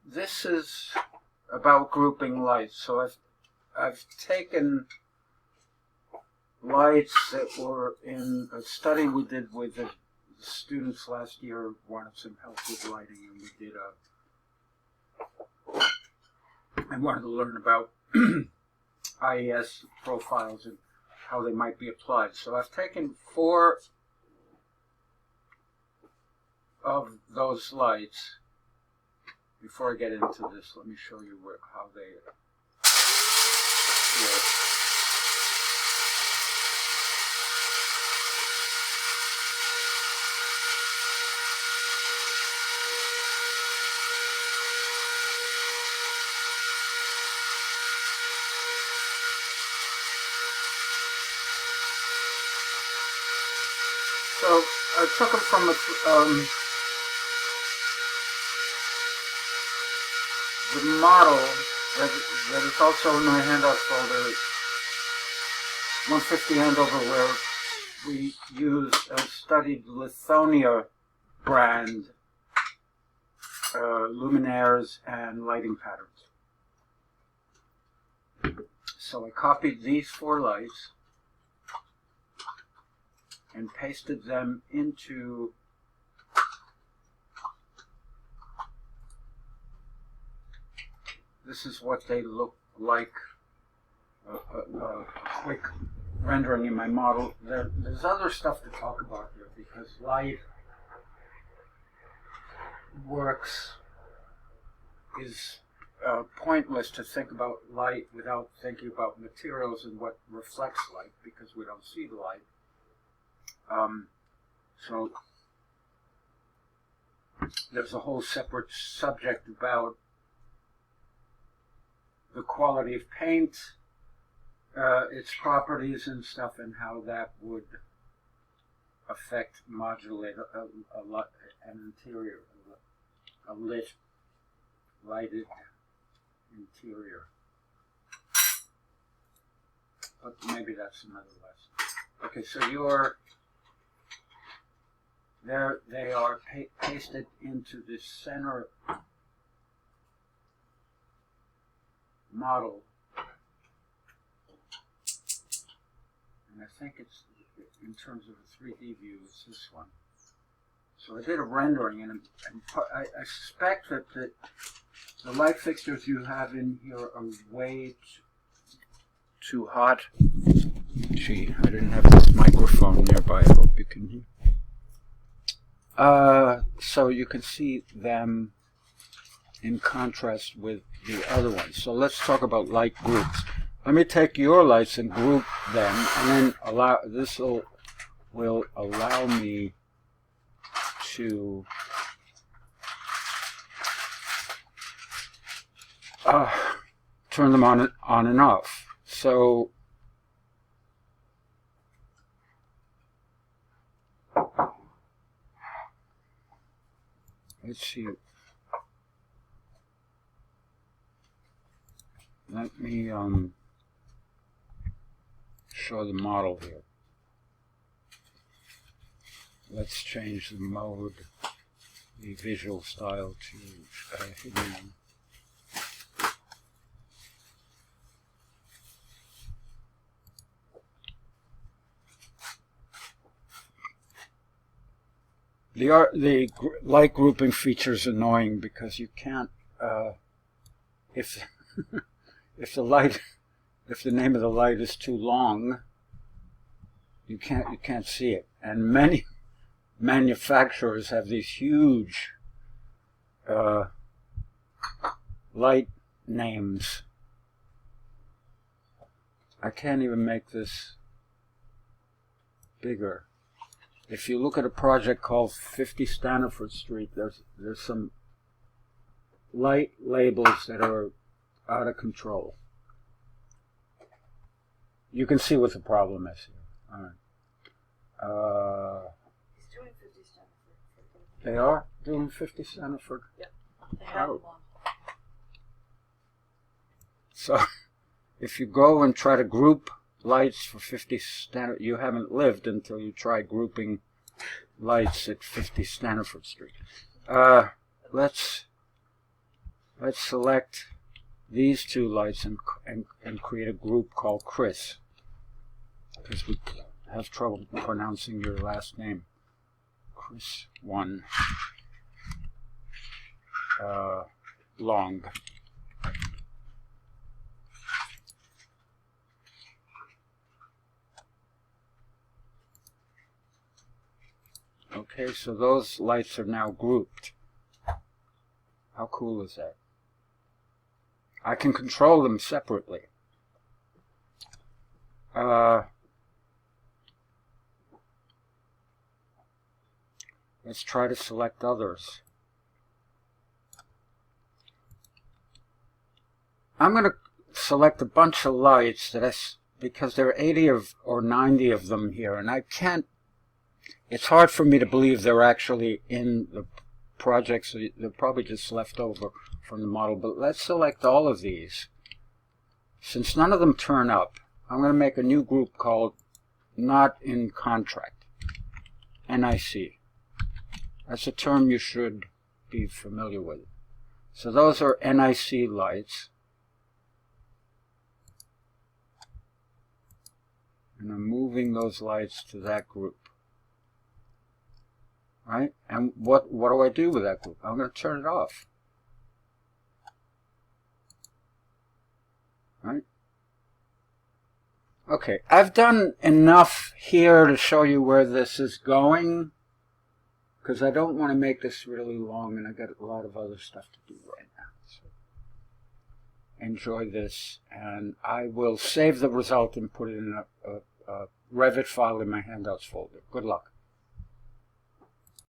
this is about grouping lights. So I've taken lights that were in a study we did with the students last year, wanted some help with lighting, and we did I wanted to learn about IES profiles and how they might be applied. So I've taken 4 of those lights. Before I get into this, let me show you how they work. So I took them from the model that is also in my handout folder, 150 handover, where we used and studied Lithonia brand luminaires and lighting patterns. So I copied these 4 lights and pasted them into this is what they look like, a quick rendering in my model. There's other stuff to talk about here, because light works is pointless to think about light without thinking about materials and what reflects light, because we don't see the light. So there's a whole separate subject about the quality of paint, its properties and stuff, and how that would affect, modulate an interior, a lighted interior. But maybe that's another lesson. Okay, so there they are pasted into this center model, and I think it's, in terms of a 3D view, it's this one. So I did a rendering, and I suspect that the light fixtures you have in here are way too hot. Gee, I didn't have this microphone nearby. I hope you can hear. So you can see them in contrast with the other ones. So let's talk about light groups. Let me take your lights and group them, and then this will allow me to turn them on and off. So let's see. Let me show the model here. Let's change the mode, the visual style to hidden. The light grouping feature is annoying because you can't, if the name of the light is too long, you can't see it. And many manufacturers have these huge light names. I can't even make this bigger. If you look at a project called 50 Staniford Street, there's some light labels that are out of control. You can see what the problem is here. All right. He's doing 50 Staniford. They are doing 50 Staniford? Yep. They have them on. So if you go and try to group lights for 50 Staniford, you haven't lived until you try grouping lights at 50 Staniford Street. Let's let's select these two lights and create a group called Chris, because we have trouble pronouncing your last name. Chris 1 long. Okay, so those lights are now grouped. How cool is that? I can control them separately. Let's try to select others. I'm going to select a bunch of lights because there are 80 or 90 of them here, and I can't. It's hard for me to believe they're actually in the project, so they're probably just left over from the model. But let's select all of these. Since none of them turn up, I'm going to make a new group called Not in Contract, NIC. That's a term you should be familiar with. So those are NIC lights. And I'm moving those lights to that group. Right? And what do I do with that group? I'm going to turn it off. Right? Okay, I've done enough here to show you where this is going, because I don't want to make this really long, and I got a lot of other stuff to do right now. So enjoy this, and I will save the result and put it in a Revit file in my handouts folder. Good luck.